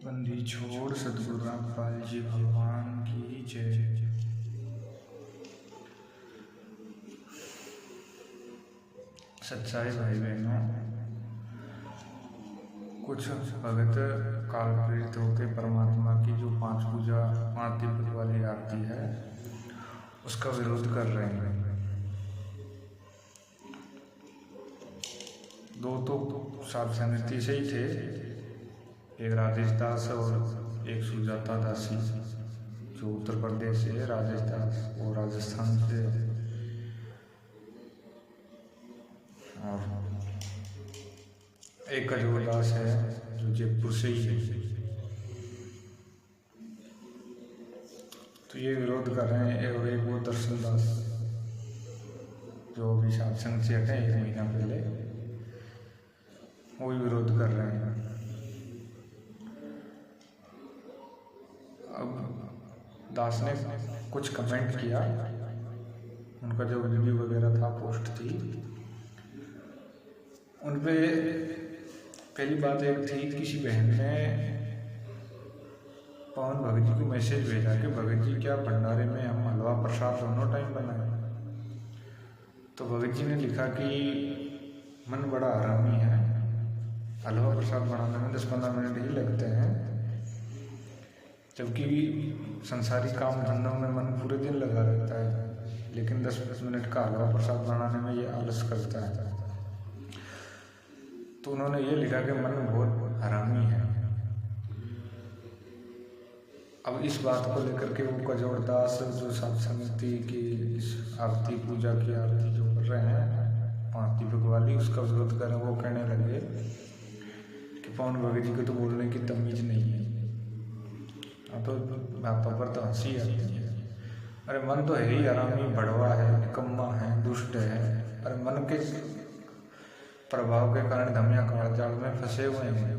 बंदी छोड़ सतगुरु रामपाल जी भगवान की जय। सच्चाई भाई बहनों, कुछ भगत काल प्रेरित होकर परमात्मा की जो 5 पूजा 5 दीपक वाली आरती है उसका विरोध कर रहे हैं। दो तो साध समिति से ही थे, एक राजेश दास और एक सुजाता दासी, जो उत्तर प्रदेश से, राजेश दास वो राजस्थान से, और एक अजोर दास है जो जयपुर से ही है। तो ये विरोध कर रहे हैं। और एक वो दर्शन दास जो अभी सत्संग से हटे 1 महीना पहले, वो भी विरोध कर रहे हैं। अब दास ने कुछ कमेंट किया, उनका जो वीडियो वगैरह था, पोस्ट थी, उन पे पहली बात एक थी, किसी बहन ने पवन भगत जी को मैसेज भेजा कि भगत जी क्या भंडारे में हम हलवा प्रसाद दोनों टाइम बनाए। तो भगत जी ने लिखा कि मन बड़ा हरामी है, हलवा प्रसाद बनाने में 10-15 मिनट ही लगते हैं, जबकि संसारी काम धंधों में मन पूरे दिन लगा रहता है, लेकिन 10-10 मिनट का हलवा प्रसाद बनाने में ये आलस करता है। तो उन्होंने ये लिखा कि मन बहुत हरामी है। अब इस बात को लेकर के वो कजोर दास जो साध समिति की इस आरती पूजा की आरती जो कर रहे हैं 5 दीपक वाली, उसका विरोध करें। वो कहने लगे कि पवन भगत जी को तो बोलने की तमीज नहीं है। तो बातों पर तो हंसी आती है। अरे मन तो है ही हरामी, भड़वा है, निकम्मा है, दुष्ट है। अरे मन के प्रभाव के कारण धमिया काल जाल में फंसे हुए हैं।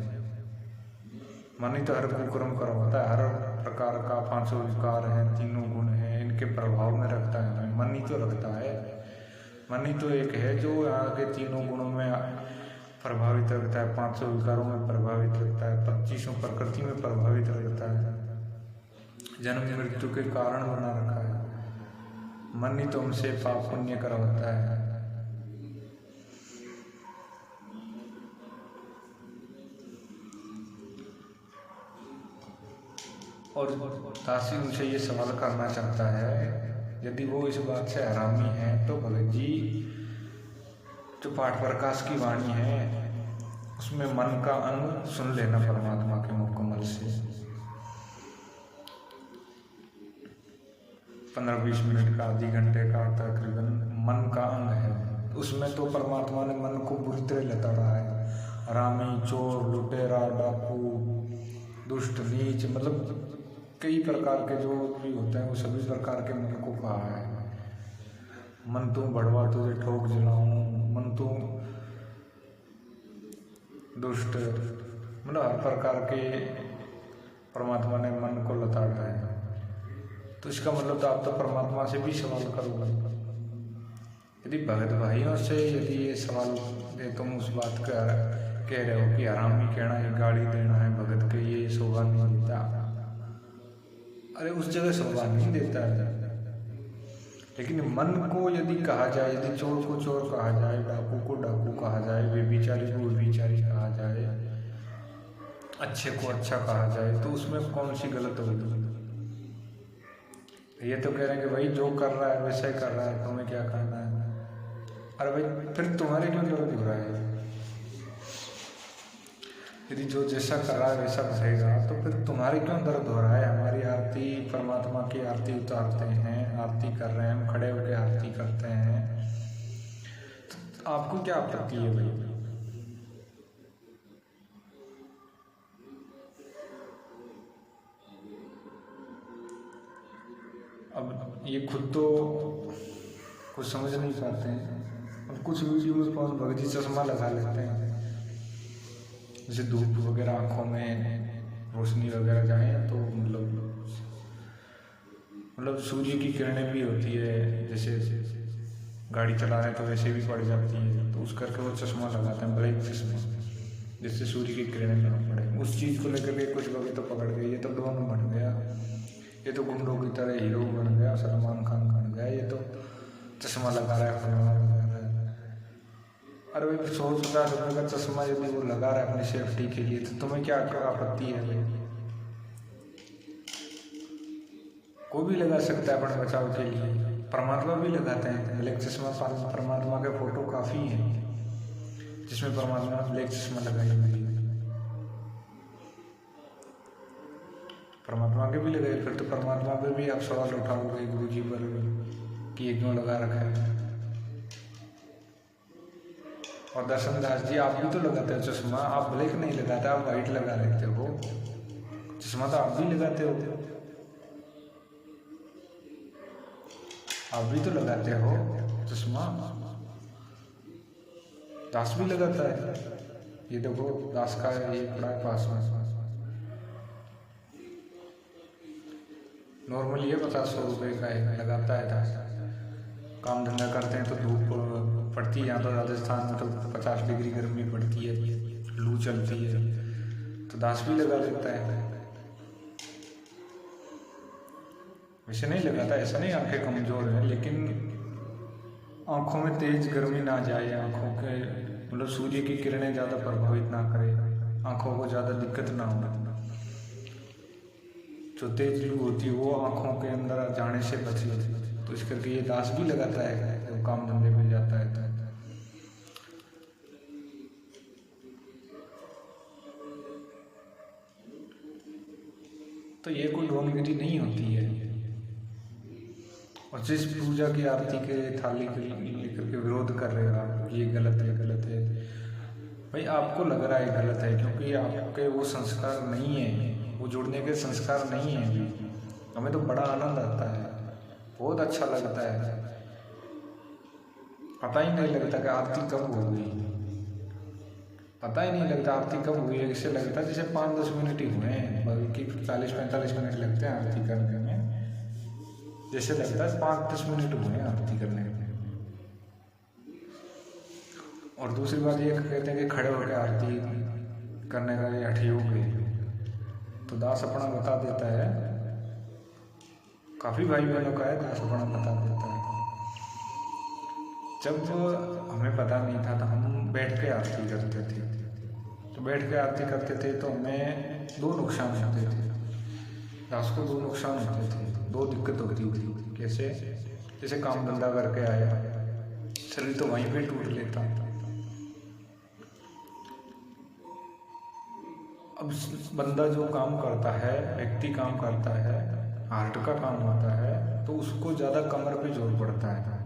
मन ही तो हर कुकर्म करवाता है, हर प्रकार का 500 विकार हैं, 3 गुण हैं, इनके प्रभाव में रखता है। मन ही तो रखता है। मन ही तो एक है जो यहाँ के 3 गुणों में प्रभावित रखता है, 500 विकारों में प्रभावित रखता है, 25 प्रकृति में प्रभावित रखता है, जन्म मृत्यु के कारण बना रखा है। मन ही तो हमसे पाप पुण्य करवाता है। और दासी उनसे ये सवाल करना चाहता है, यदि वो इस बात से हरामी है तो भगत जी जो पाठ प्रकाश की वाणी है उसमें मन का अंग सुन लेना परमात्मा के मुकम्मल से। 15-20 मिनट का, आधे घंटे का तकरीबन मन का अंग है। उसमें तो परमात्मा ने मन को बुरी तरह लताड़ा है। हरामी, चोर, लुटेरा, डाकू, दुष्ट, नीच, मतलब कई प्रकार के जो भी होते हैं वो सभी प्रकार के मन को कहा है। मन तू भड़वा, तुझे ठोक जलाऊं, मन तू दुष्ट, मतलब हर प्रकार के परमात्मा ने मन को लताड़ा है। तो इसका मतलब तो आप तो परमात्मा से भी सवाल करोगे। यदि भगत भाइयों से यदि ये सवाल दे, तुम उस बात का कह रहे हो कि हरामी कहना है, गाली देना है भगत के, ये शोभा नहीं देता। अरे उस जगह शोभा नहीं देता है, लेकिन मन को यदि कहा जाए, यदि चोर को चोर कहा जाए, डाकू को डाकू कहा जाए, व्यभिचारी को व्यभिचारी कहा जाए, अच्छे को अच्छा कहा जाए, तो उसमें कौन सी गलत होगी? ये तो कह रहे हैं कि भाई जो कर रहा है वैसा ही कर रहा है, तुम्हें क्या करना है? अरे भाई फिर तुम्हारे क्यों दर्द हो रहा है? यदि जो जैसा कर रहा है वैसा करेगा तो फिर तुम्हारे क्यों दर्द हो रहा है? हमारी आरती, परमात्मा की आरती उतारते हैं, आरती कर रहे हैं, हम खड़े होकर आरती करते हैं, तो आपको क्या आपत्ति है भाई? अब ये खुद तो कुछ समझ नहीं पाते हैं। अब कुछ वीडियो में पवन भगत जी चश्मा लगा लेते हैं, जैसे धूप वगैरह आँखों में रोशनी वगैरह जाए तो मतलब सूर्य की किरणें भी होती है, जैसे गाड़ी चला रहे तो वैसे भी पड़ जाती है, तो उस करके वो चश्मा लगाते हैं, ब्लैक चश्मा। जिससे सूर्य की किरणें ना पड़े। उस चीज़ को लेकर के कुछ लोग तो पकड़ गए, ये तो डॉन बन गया, ये तो गुंडों की तरह हीरो बन गया, सलमान खान बन गया, ये तो चश्मा लगा रहा है, फलाना लगा रहा है। अरे भाई 150 रुपये का चश्मा यदि वो लगा रहा है अपनी सेफ्टी के लिए, तो तुम्हें क्या आपत्ति है भाई? कोई भी लगा सकता है अपने बचाव के लिए, परमात्मा भी लगाते हैं ब्लैक चश्मा। परमात्मा के फोटो काफ़ी हैं जिसमें परमात्मा ब्लैक चश्मा लगाई हुई है, परमात्मा के भी लगाए। फिर तो परमात्मा पे भी आप सवाल उठाओगे गुरु जी पर कि ये क्यों लगा रखा है। और दर्शन दास जी, आप भी तो लगाते हो चश्मा, आप ब्लैक नहीं लगाते, आप वाइट लगा लेते हो। चश्मा तो आप भी लगाते हो, आप भी तो लगाते हो चश्मा। दास भी लगाता है, ये देखो दास का ये पड़ा है पास में। नॉर्मली ये 50-100 रुपये का है, लगाता है दास। काम धंधा करते हैं तो धूप पड़ती है, यहाँ तो राजस्थान में तो 50 डिग्री गर्मी पड़ती है, लू चलती है, तो दास भी लगा लेता है। वैसे नहीं लगाता, ऐसा नहीं आंखें कमज़ोर हैं, लेकिन आँखों में तेज गर्मी ना जाए, आँखों के मतलब सूर्य की किरणें ज़्यादा प्रभावित ना करें, आँखों को ज़्यादा दिक्कत ना हो। जो तेज लू होती है वो आँखों के अंदर जाने से बचे, तो इस करके ये दास भी लगाता है जब काम धंधे में जाता है। तो ये कोई ढोंगगिरी नहीं होती है। और जिस पूजा की आरती के थाली के लेकर के विरोध कर रहे हो आप, ये गलत है, गलत है भाई, आपको लग रहा है गलत है क्योंकि आपके वो संस्कार नहीं है, वो जुड़ने के संस्कार नहीं है अभी। हमें तो बड़ा आनंद आता है, बहुत अच्छा लगता है, पता ही नहीं लगता कि आरती कब हो गई, पता ही नहीं लगता आरती कब हुई है। इससे लगता है जैसे 5-10 मिनट ही हुए हैं, बल्कि 40-45 मिनट लगते हैं आरती करने में, जैसे लगता है 5-10 मिनट हुए हैं आरती करने में। और दूसरी बात ये कहते हैं कि खड़े होकर आरती करने का ये हठयोग है, तो दास अपना बता देता है, काफ़ी भाई बहनों का है, दास अपना बता देता है। जब हमें पता नहीं था तो हम बैठ के आरती करते थे, तो बैठ के आरती करते थे तो हमें 2 नुकसान होते थे, दास को 2 नुकसान होते थे, 2 दिक्कत होती थी। कैसे? जैसे काम धंधा करके आया, शरीर तो वहीं पे टूट लेता। अब बंदा जो काम करता है, व्यक्ति काम करता है, हार्ट का काम होता है, तो उसको ज़्यादा कमर पे जोर पड़ता है,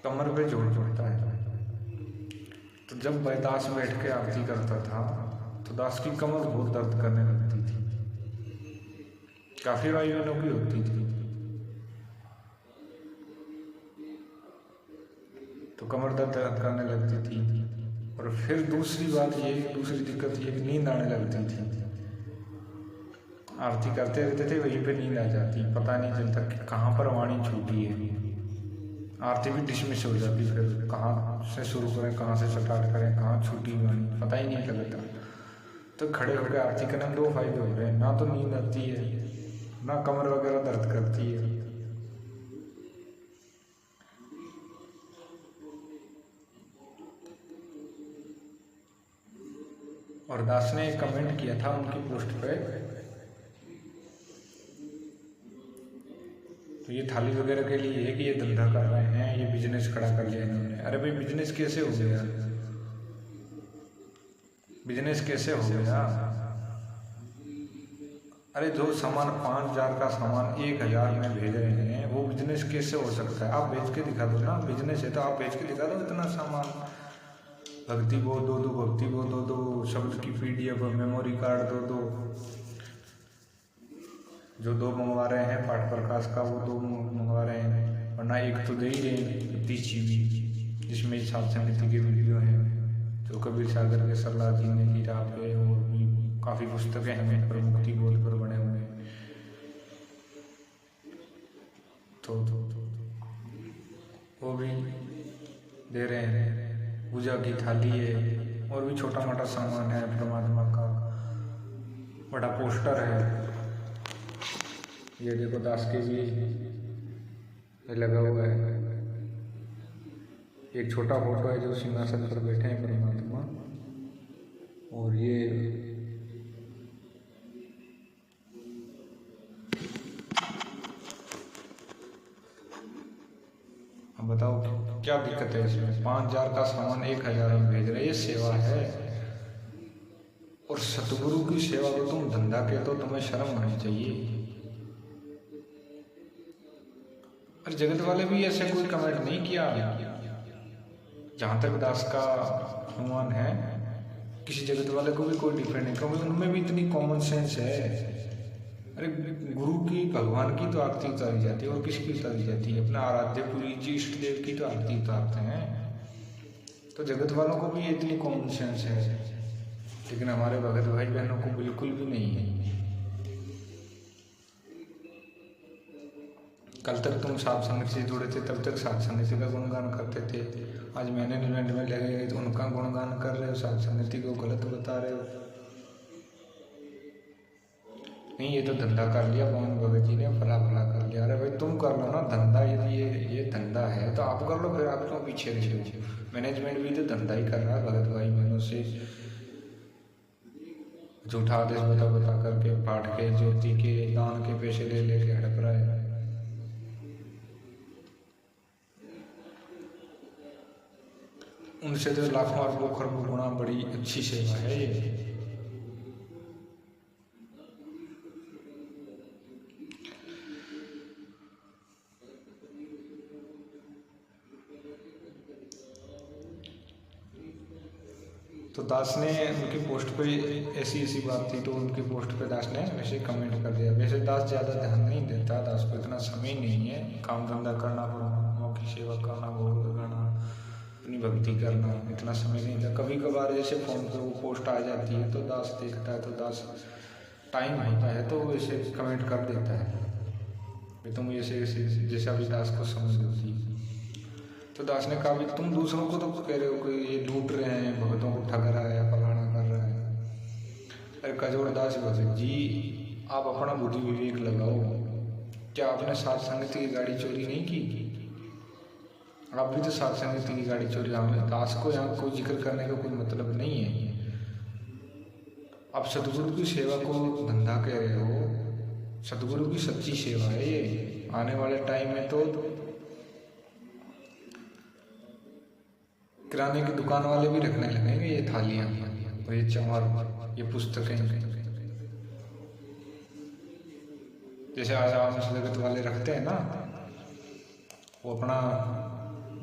कमर पे जोर पड़ता है। तो जब दास बैठ के आरती करता था तो दास की कमर बहुत दर्द करने लगती थी, काफ़ी भाई बहनों की होती थी, तो कमर दर्द करने लगती थी। और फिर दूसरी बात ये, दूसरी दिक्कत ये कि नींद आने लगती थी। आरती करते रहते थे, वहीं पे नींद आ जाती, पता नहीं चलता कि कहाँ पर वाणी छूटी है, आरती भी डिसमिस हो जाती, फिर कहाँ से शुरू करें, कहाँ से स्टार्ट करें, कहाँ छूटी वाणी पता ही नहीं लगता। तो खड़े होकर आरती करने में 2 फायदे हो रहे हैं, ना तो नींद आती है, ना कमर वगैरह दर्द करती है। और दास ने एक कमेंट किया था उनकी पोस्ट पे, तो ये थाली वगैरह के लिए है कि ये धंधा कर रहे हैं, ये बिजनेस खड़ा कर लिया इन्होंने। अरे भाई बिजनेस कैसे हो गया, बिजनेस कैसे हो गया? अरे जो सामान 5,000 का सामान 1,000 में भेज रहे हैं, वो बिजनेस कैसे हो सकता है? आप बेच के दिखा दो ना, बिजनेस है तो आप बेच के दिखा दो इतना सामान। भक्ति वो दो, भक्ति वो दो, शब्द की PDF मेमोरी कार्ड दो, जो 2 मंगवा रहे हैं पाठ प्रकाश का वो 2 मंगवा रहे हैं, वरना एक तो दे ही रहे हैं 30 GB, जिसमें सात समिति के वीडियो हैं, जो कबीर सागर के सरला जी ने की राह पे, और भी काफ़ी पुस्तकें हमें पर मुक्ति बोध पर बने हुए हैं। तो वो भी दे रहे हैं। पूजा की थाली है, और भी छोटा मोटा सामान है परमात्मा का। बड़ा पोस्टर है, ये देखो दास के भी लगा हुआ है। एक छोटा फोटो है जो सिंहासन पर बैठे हैं परमात्मा। और ये अब बताओ क्या दिक्कत है इसमें? 5,000 का सामान 1,000 में भेज रहे, ये सेवा है। और सतगुरु की सेवा को तुम धंधा कहते हो, तुम्हें शर्म आनी चाहिए। और जगत वाले भी ऐसे कोई कमेंट नहीं किया। जहाँ तक दास का अनुमान है, किसी जगत वाले को भी कोई डिफरेंट नहीं, क्योंकि उनमें भी इतनी कॉमन सेंस है। अरे गुरु की, भगवान की तो आरती उतारी जाती है, और किसकी उतारी जाती है? अपना आराध्य पुरी जी इष्ट देव की तो आरती उतारते हैं। तो जगत वालों को भी इतनी कॉमन सेंस है, लेकिन हमारे भगत भाई बहनों को बिल्कुल भी नहीं है। कल तक तुम सात संगत से जुड़े थे, तब तक सात संगति का गुणगान करते थे। आज मैनेजमेंट में लगे गए तो उनका गुणगान कर रहे हो, सात संगति को गलत बता रहे हो। नहीं, ये तो धंधा कर लिया पवन भगत जी ने, फला फला कर लिया। अरे भाई तुम कर लो ना धंधा, यदि ये धंधा है तो आप कर लो, फिर आप क्यों पीछे रहे हो? मैनेजमेंट भी तो धंधा ही कर रहा है भगत भाई बहनों से झूठा आदेश बता करके, पाठ के, ज्योति के, दान के पैसे ले लेके हड़प रहा है। उनसे तो लाखों अरबों खरबों गुना बड़ी अच्छी सेवा है ये। तो दास ने उनकी पोस्ट पे ऐसी बात थी, तो उनकी पोस्ट पे दास ने वैसे कमेंट कर दिया। वैसे दास ज़्यादा ध्यान नहीं देता, दास को इतना समय नहीं है। काम धंधा करना, परमात्मा की सेवा करना, भोग लगाना, अपनी भक्ति करना, इतना समय नहीं था। कभी कभार जैसे फ़ोन पे वो पोस्ट आ जाती है तो दास देखता है, तो दास टाइम होता है तो वैसे कमेंट कर देता है। तुम ऐसे जैसे अभी दास को समझ होती है। तो दास ने कहा, तुम दूसरों को तो कह रहे हो कि ये लूट रहे हैं, भगतों को ठग रहा है, फलाना कर रहा है। अरे कजोड़ दास भगत जी, आप अपना बुद्धि विवेक लगाओ। क्या आपने सात संगति की गाड़ी चोरी नहीं की? आप भी तो सात संगति की गाड़ी चोरी। हमें दास को यहाँ कोई जिक्र करने का कोई मतलब नहीं है। आप सतगुरु की सेवा को धंधा कह रहे हो, सतगुरु की सच्ची सेवा है ये। आने वाले टाइम में तो किराने की दुकान वाले भी रखने लगेंगे ये थालियाँ और ये चमार, ये पुस्तकें। जैसे आज आम जगत वाले रखते हैं ना, वो अपना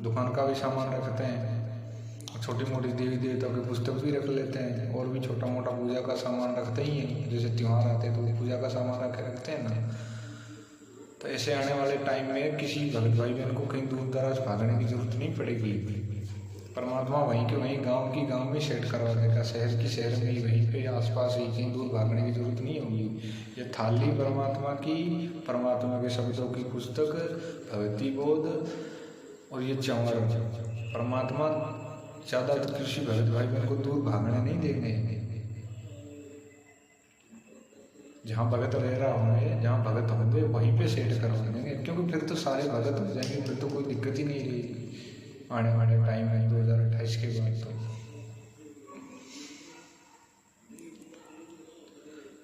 दुकान का भी सामान रखते हैं, छोटी मोटी देवी देवताओं की पुस्तक भी रख लेते हैं, और भी छोटा मोटा पूजा का सामान रखते ही हैं। जैसे त्यौहार आते हैं तो वो पूजा का सामान रखते हैं ना। तो ऐसे आने वाले टाइम में किसी भगत भाई बहन को कहीं दूर दराज भागने की जरूरत नहीं पड़ेगी। परमात्मा वहीं के वहीं, गांव की गांव में सेट करवा देगा, शहर की शहर में ही, वहीं पे आसपास ही, कहीं दूर भागने की जरूरत नहीं होगी। ये थाली परमात्मा की, परमात्मा के शब्दों की पुस्तक, भक्ति बोध और ये चंवर, परमात्मा ज़्यादा कृषि भगत भाई बहन को दूर भागने नहीं देंगे। जहाँ भगत रह रहा होंगे, जहाँ भगत होंगे वहीं पे सेट करवा देंगे, क्योंकि फिर तो सारे भगत हो जाएंगे, फिर तो कोई दिक्कत ही नहीं रहेगी आने वाले टाइम में 2028 के बाद।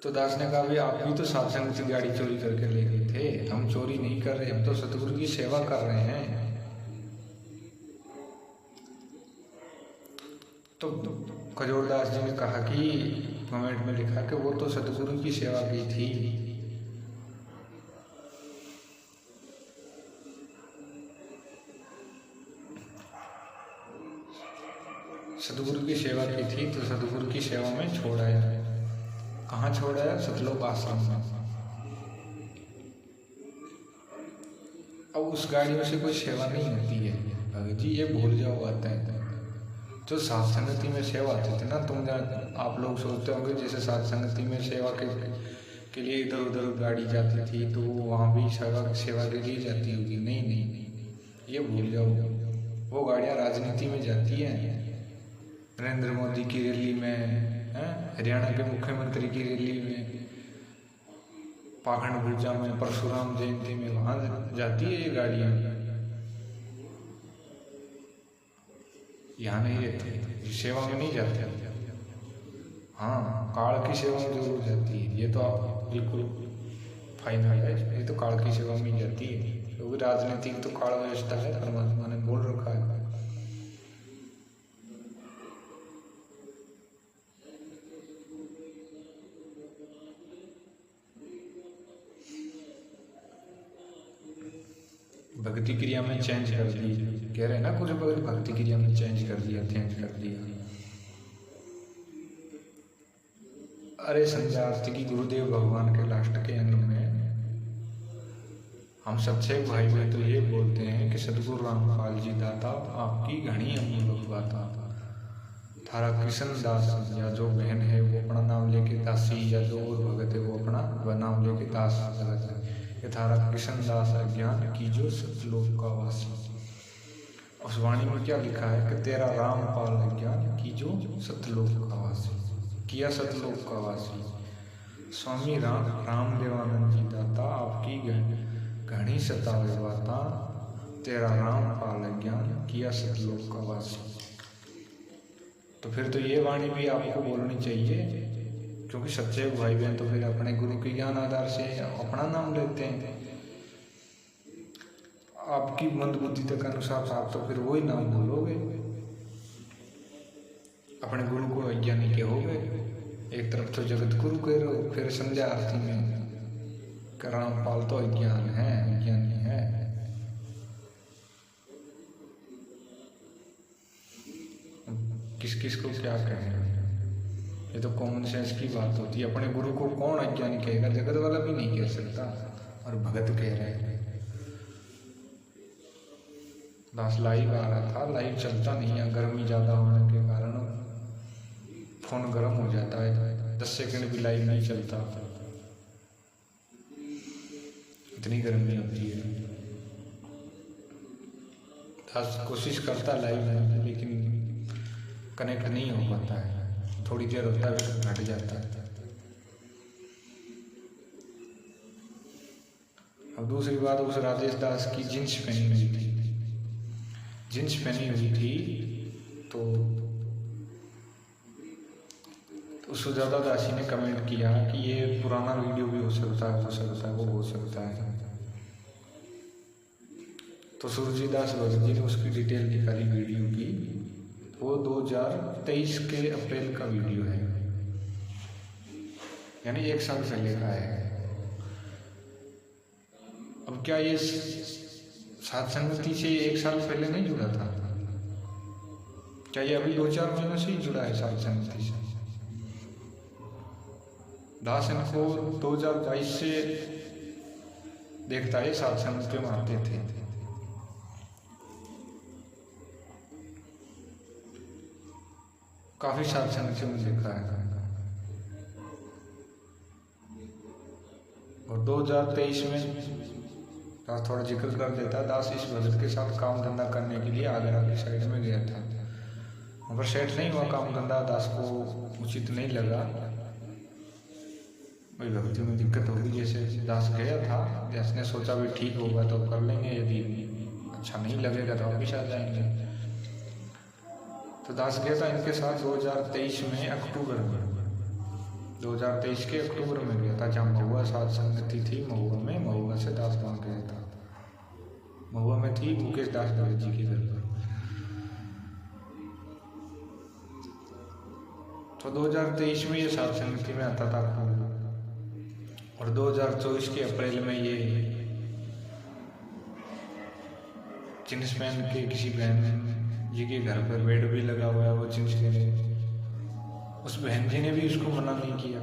तो दास ने कहा, भाई आप भी तो सात संगत की गाड़ी चोरी करके ले गए थे, हम चोरी नहीं कर रहे, हम तो सतगुरु की सेवा कर रहे हैं। तो खजोरदास जी ने कहा कि कमेंट में लिखा कि वो तो सतगुरु की सेवा की थी। सतगुरु की सेवा की थी तो सतगुरु की सेवा में छोड़ाया। कहाँ छोड़ाया? सतलोक आश्रम में। अब उस गाड़ी में से कोई सेवा नहीं होती है भगत जी, ये भूल जाओ बात है। जो सात संगति में सेवा आती थी ना, आप लोग सोचते होंगे जैसे सात संगति में सेवा के लिए इधर उधर गाड़ी जाती थी तो वहाँ भी सेवा के लिए जाती होगी। नहीं, ये भूल जाओ। वो गाड़ियाँ राजनीति में जाती हैं, नरेंद्र मोदी की रैली में, हरियाणा के मुख्यमंत्री की रैली में, पाखंड पूजा में, परशुराम जयंती में वहां जाती है ये गाड़ियां, यहाँ नहीं रहती, सेवा में नहीं जाती। हाँ, काल की सेवा में जरूर जाती है, ये तो आप बिल्कुल फाइनल है, ये तो काल की सेवा में जाती है, क्योंकि राजनीतिक तो काल व्यवस्था है, परमात्मा ने बोल रखा है। भक्ति क्रिया में चेंज कर दी, कह रहे हैं ना कुछ भक्ति क्रिया में चेंज कर दिया, चेंज कर दिया। अरे संध्यार्थ की गुरुदेव भगवान के लास्ट के अंग में हम सच्चे भाई में तो ये बोलते हैं कि सदगुरु रामपाल जी दाता आपकी घनी अमूल्य बाता, थारा कृष्ण दास या जो बहन है वो अपना नाम लेके दासी, या जो और भगत है वो अपना नाम लेके दास भगत है। ये थारा कृष्ण दास अज्ञान की जो सतलोक का वासी। उस वाणी में क्या लिखा है कि तेरा रामपाल अज्ञान की जो सतलोक का वासी, किया सतलोक का वासी। स्वामी राम देवानंद जी दाता आपकी घनी सतावे बाता, तेरा रामपाल अज्ञान किया सतलोक का वासी। तो फिर तो ये वाणी भी आपको बोलनी चाहिए, क्योंकि सच्चे भाई बहन तो फिर अपने गुरु के ज्ञान आधार से अपना नाम लेते हैं। आपकी मंदबुद्धि तक अनुसार आप तो फिर वही नाम बोलोगे, अपने गुरु को अज्ञानी कहोगे। एक तरफ तो जगत गुरु कह रहे हो, फिर संध्या आरती में रामपाल तो अज्ञान है, अज्ञानी है। किस किस को क्या कहें, ये तो कॉमन सेंस की बात होती है। अपने गुरु को कौन अज्ञानी कहेगा, जगत वाला भी नहीं कह सकता, और भगत कह रहे हैं। दास लाइव आ रहा था, लाइव चलता नहीं है, गर्मी ज़्यादा होने के कारण फोन गर्म हो जाता है, 10 सेकंड भी लाइव नहीं चलता, इतनी गर्मी होती है। दास कोशिश करता लाइव में, लेकिन कनेक्ट नहीं हो पाता है, थोड़ी देर होता है घट जाता है। अब दूसरी बात, उस राजेश दास की जींस पहनी हुई थी, जींस पहनी हुई थी तो सुजाता दासी ने कमेंट किया कि ये पुराना वीडियो भी हो सकता है, वो हो सकता है। तो सूरजीदास भगत जी ने उसकी डिटेल निकाली वीडियो की, वो 2023 के अप्रैल का वीडियो है, यानी 1 साल पहले का है। अब क्या ये सात संगति से 1 साल पहले नहीं जुड़ा था? क्या ये अभी 2-4 महीनों से ही जुड़ा है सात संगति से? दास इनको 2022 से देखता है, सात संगति में आते थे। काफी सात संगति में देखा है, और 2023 में दास थोड़ा जिक्र कर देता है। दास इस भगत के साथ काम धंधा करने के लिए आगरा की साइड में गया था, वहाँ पर सेट नहीं हुआ काम धंधा, दास को उचित नहीं लगा, भाई भक्ति में दिक्कत होगी। जैसे दास गया था, दास ने सोचा भी ठीक होगा तो कर लेंगे, यदि अच्छा नहीं लगेगा तो वापिस आ जाएंगे। तो दास गया था इनके साथ 2023 में अक्टूबर में, 2023 के अक्टूबर में गया था, जहाँ महुआ सात संगति थी महुआ में, महुआ से दास वहाँ गया था। महुआ में थी मुकेश दास भगत जी के घर पर। तो 2023 में ये सात संगति में आता था, और 2024 के अप्रैल में ये जींस पहन के किसी बहन जी के घर पर बेड भी लगा हुआ है, वो जींस के लिए उस बहन जी ने भी उसको मना नहीं किया।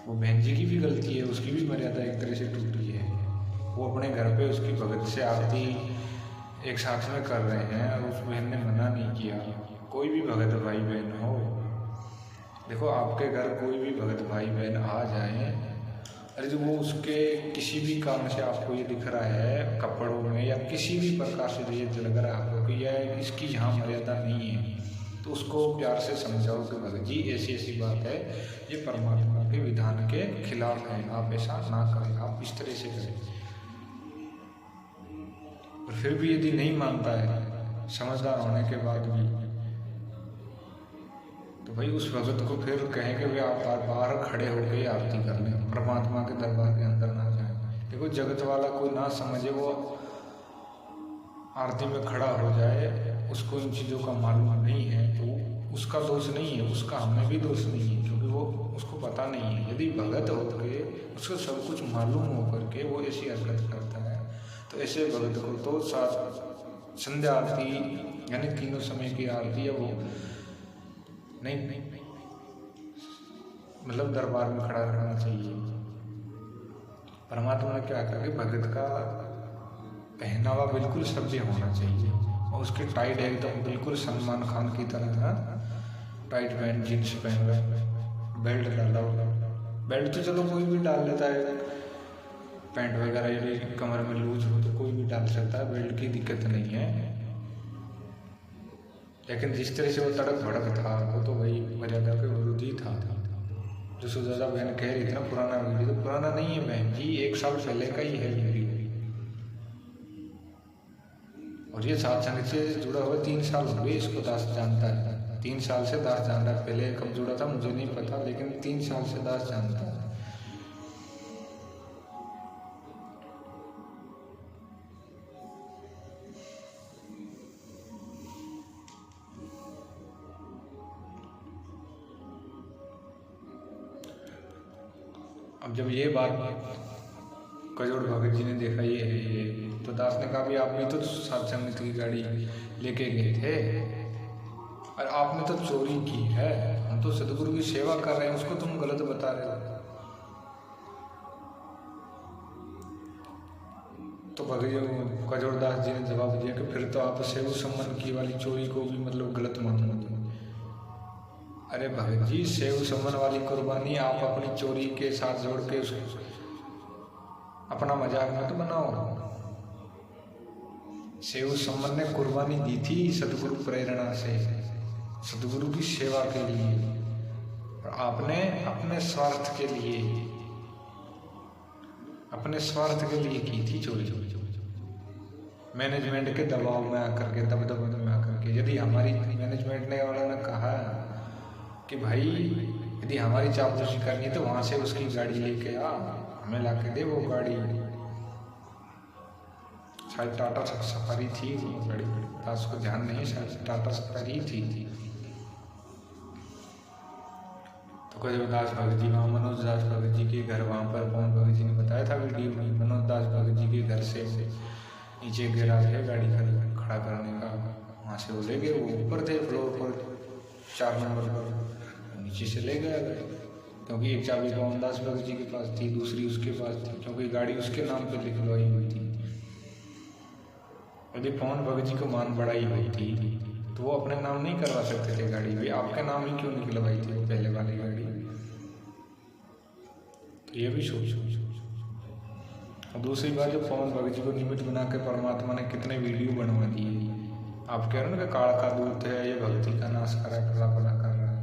वो बहन जी की भी गलती है, उसकी भी मर्यादा एक तरह से टूटी है। वो अपने घर पे उसकी भगत से आरती एक साथ में कर रहे हैं, और उस बहन ने मना नहीं किया। कोई भी भगत भाई बहन हो, देखो आपके घर कोई भी भगत भाई बहन आ जाए, अरे जो वो उसके किसी भी कारण से आपको ये दिख रहा है कपड़ों में या किसी भी प्रकार से ये लग रहा है आपको कि यह इसकी यहाँ मर्यादा नहीं है, तो उसको प्यार से समझाओ कि भगत जी ऐसी ऐसी बात है, ये परमात्मा के विधान के खिलाफ है, आप ऐसा ना करें, आप इस तरह से करें। और फिर भी यदि नहीं मानता है समझदार होने के बाद भी, तो भाई उस भगत को फिर कहें कि वे आप बाहर खड़े होकर आरती कर लें, परमात्मा के दरबार के अंदर ना जाए। देखो जगत वाला कोई ना समझे, वो आरती में खड़ा हो जाए, उसको इन चीज़ों का मालूम नहीं है, तो उसका दोष नहीं है, उसका हमें भी दोष नहीं है, क्योंकि वो उसको पता नहीं है। यदि भगत होकर के उसको सब कुछ मालूम हो करके वो ऐसी हरकत करता है, तो ऐसे भगत को तो संध्या आरती यानी तीनों समय की आरती है वो नहीं मतलब दरबार में खड़ा रहना चाहिए। परमात्मा ने क्या कहा कि भगत का पहनावा बिल्कुल सभ्य होना चाहिए, और उसके टाइट एकदम बिल्कुल सलमान खान की तरह टाइट पैंट जीन्स पहन रहे, बेल्ट डाला होगा। बेल्ट तो चलो कोई भी डाल लेता है, पैंट वगैरह यदि कमर में लूज हो तो कोई भी डाल सकता है, बेल्ट की दिक्कत नहीं है। लेकिन जिस तरह से वो तड़क भड़क था वो तो भाई मर्यादा के विरुद्ध ही था। जो सुजाता बहन कह रही थी ना पुराना वीडियो, तो पुराना नहीं है बहन जी, 1 साल पहले का ही है वीडियो, और ये सत्संग से जुड़ा हुआ 3 साल हो गए इसको दास जानता है। 3 साल से दास जान रहा है, पहले कब जुड़ा था मुझे नहीं पता, लेकिन 3 साल से दास जानता है। अब जब ये बात कजोड़ भगत जी ने देखा ये तो दास ने कहा भी आप भी तो सत्संग की गाड़ी लेके गए थे और आपने तो चोरी की है, हम तो सदगुरु की सेवा कर रहे हैं, उसको तुम गलत बता रहे हो। तो भगत कजोड़ दास जी ने जवाब दिया कि फिर तो आप सेव सम्मान की वाली चोरी को भी मतलब गलत मानोगे। अरे भगत जी, सेव सम्मान वाली कुर्बानी आप अपनी चोरी के साथ जोड़ के उसको अपना मजाक मत बनाओ। सेव सम्मान ने कुर्बानी दी थी सदगुरु प्रेरणा से, सदगुरु की सेवा के लिए, और आपने अपने स्वार्थ के लिए की थी चोरी, मैनेजमेंट के दबाव में आकर के, दबदबे में आकर के। यदि हमारी मैनेजमेंट ने वालों ने कहा कि भाई यदि हमारी चापलूसी करनी है तो वहां से उसकी गाड़ी लेके आ, हमें ला के दे वो गाड़ी, शायद टाटा सफारी थी वो गाड़ी, दास को ध्यान नहीं, शायद टाटा सफारी थी। तो कजोड़ दास भगत जी वहाँ मनोज दास भगत जी के घर, वहाँ पर पवन भगत जी ने बताया था वीडियो में, मनोज दास भगत जी के घर से नीचे गैराज है गाड़ी खड़ा करने का, वहाँ से वो ले गए। वो ऊपर थे फ्लोर पर 4 नंबर पर, नीचे से ले गया गाड़ी, क्योंकि एक चाबी पवन दास भगत जी के पास थी, दूसरी उसके पास थी, क्योंकि गाड़ी उसके नाम पर लिखवाई हुई थी। यदि पवन भगत जी को मान बढ़ाई हुई थी तो वो अपने नाम नहीं करवा सकते थे गाड़ी, भी आपके नाम ही क्यों निकलवाई थी वो पहले वाली गाड़ी। तो ये भी सोचो। और दूसरी बात, जो पवन भगत जी को निमित्त बना के परमात्मा ने कितने वीडियो बनवा दिए। आप कह रहे हो ना कि काल का दूत है, ये भक्ति का नाश कर रहा है, भला कर रहा है।